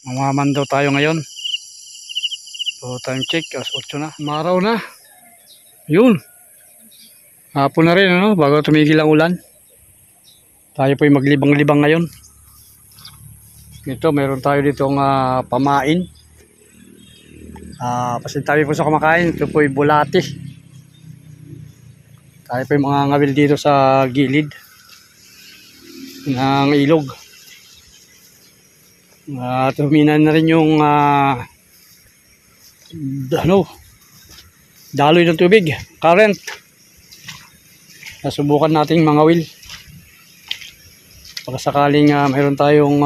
Mamamandaw tayo ngayon. So time check, alas 8 na. Maraw na. Yun. Hapon na rin, ano, bago tumigil ang ulan. Tayo po'y maglibang-libang ngayon. Ito, meron tayo ditong pamain. Pasintabi po sa kumakain. Ito po'y bulati. Tayo po'y mga ngawil dito sa gilid ng ilog. At huminan na rin yung daloy ng tubig, current. Nasubukan nating mangawil para sakaling mayroon tayong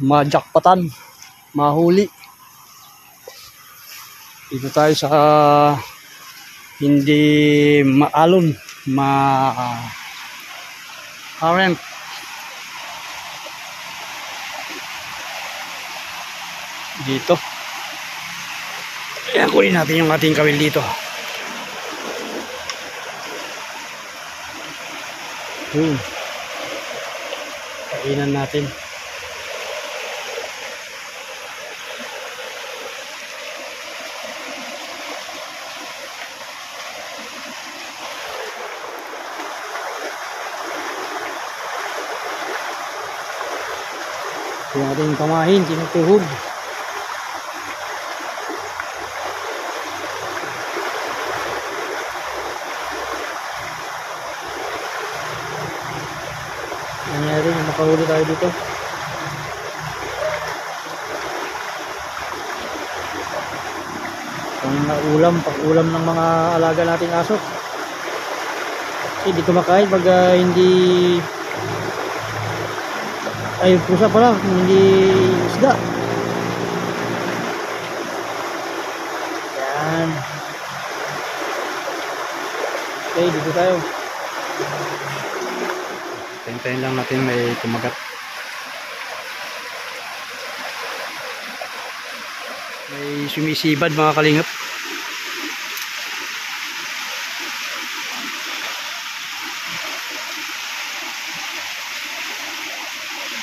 majakpatan, mahuli. Dito tayo sa hindi maalon, current. Dito. Ayan, kunin natin yung ating kawil dito. Kainan natin. Yung ating pamahin, tinutuhog. Nangyari, makahuli tayo dito. Pag-ulam ng mga alaga nating aso. Hindi kumakain pag hindi ay pusa pala, hindi isda. Yan. Okay, dito tayo. Hintayin lang natin may kumagat. May sumisibad mga kalingap.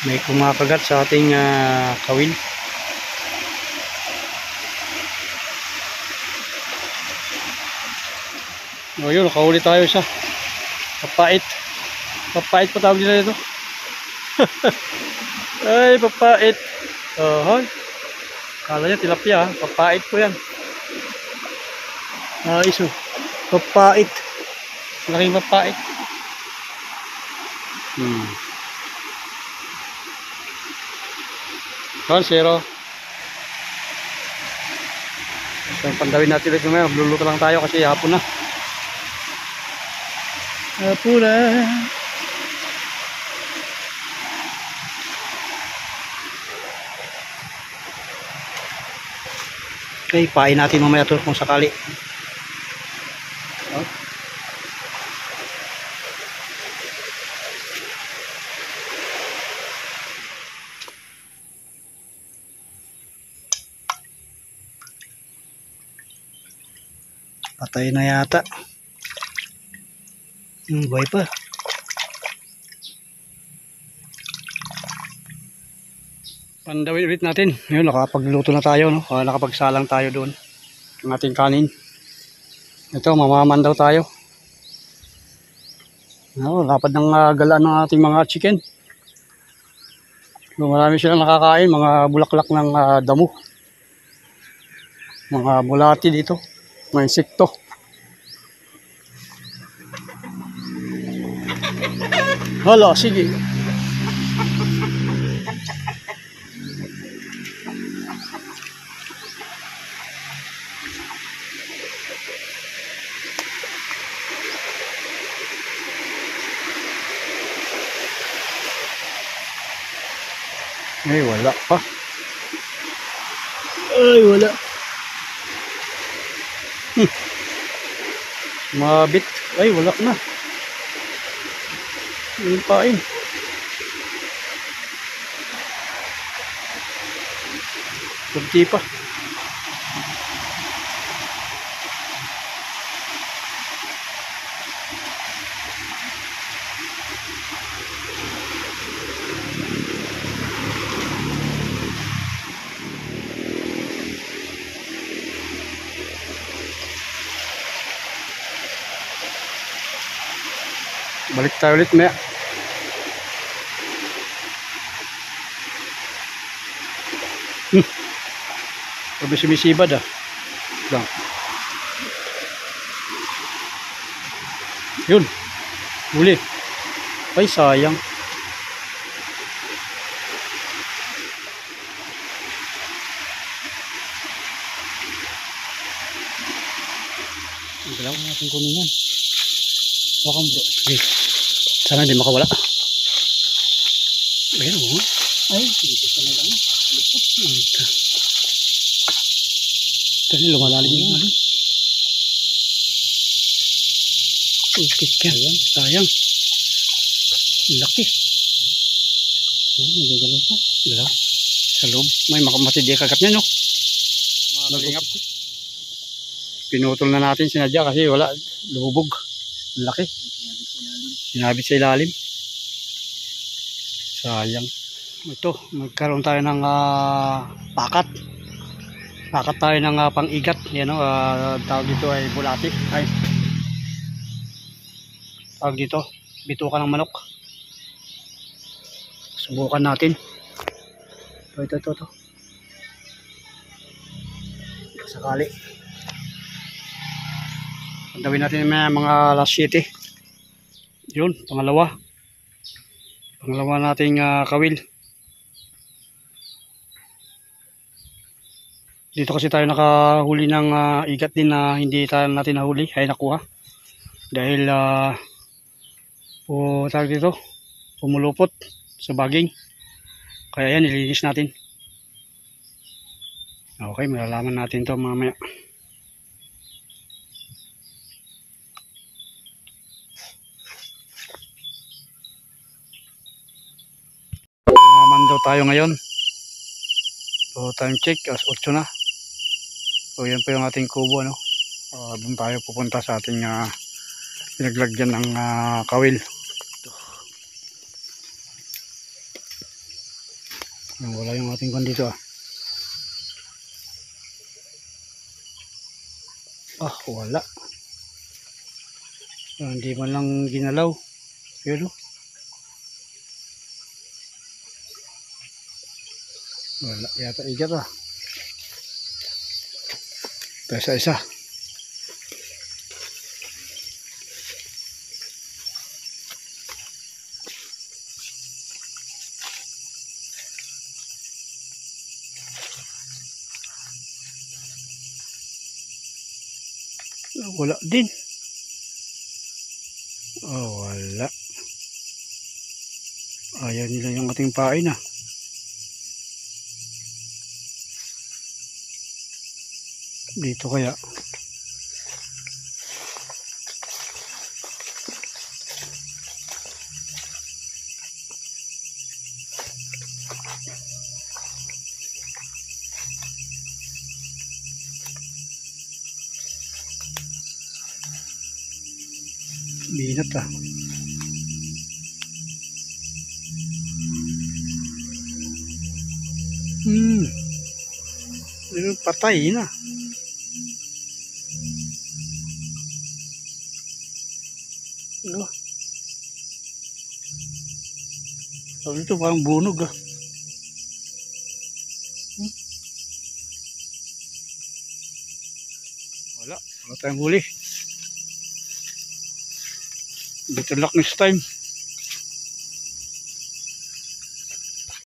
May kumakagat sa ating kawil. O yun, nakahuli tayo siya. Papait. Papait pa tawag nila ito. Ay, papait. Hoy. Kala niya tilapia, papait po yan. Iso. Papait. Laking papait. Zero. So, pandawin natin ulit mamaya. Magluluto lang tayo kasi hapon na. Hapon na. Okay, pain natin mamaya ito kung sakali. Patay na yata. Buhay pa. Pandawin ulit natin. Ngayon, nakapagluto na tayo, no? Nakapagsalang tayo doon ng ating kanin. Ito, mamamandaw tayo. Lapad ng galaan ng ating mga chicken. So, marami silang nakakain, mga bulaklak ng damo. Mga bulati dito. Mga insekto. Hala, sige. Ay, wala pa. Ay, wala. Mabit. Ay, wala na. Yung pain. Kunti pa. Balik tayo ulit maya. Sabi sumisibad ah. Lang. Yun. Huli. Ay sayang. Ang galaw natin kunin yan. Wakang bro. Okay. Sana hindi makawala. Ayan o. Ay, dito sa nalang. Lupot na ito. Kasi lumalalim yung ano. Ukit ka. Sayang. Sayang. Laki. Oh, magagalaw ko. Galaw. Sa loob. May makamatid kagat niya, no? Malingap. Pinutol na natin sinadya kasi wala. Lumubog. Laki. Sinabit sa ilalim. Sayang. Ito, magkaroon tayo ng pakat. Pakat tayo ng pang-igat. Yan o, tawag dito ay bulati. Ay, tawag dito, bituka ng manok. Subukan natin. Ito. Sakali. Pagdawin natin mga last 7. Yun, pangalawa nating kawil. Dito kasi tayo nakahuli ng igat din na hindi natin nahuli ay nakuha dahil tawag dito, pumulupot sa baging, kaya yan nilinis natin. Okay, malalaman natin to mamaya. Daw tayo ngayon. So time check, 8 na. So yan po yung ating kubo, no? Doon tayo pupunta sa ating pinaglagyan ng kawil. Wala yung ating kwan dito wala. Hindi man lang ginalaw. Yun, no? Wala yata igat isa. Wala din. Wala. Ayaw nila yung ating pain dito kaya. Binat patay na. No. Sabi ito parang bunog Wala tayong huli. Better luck next time.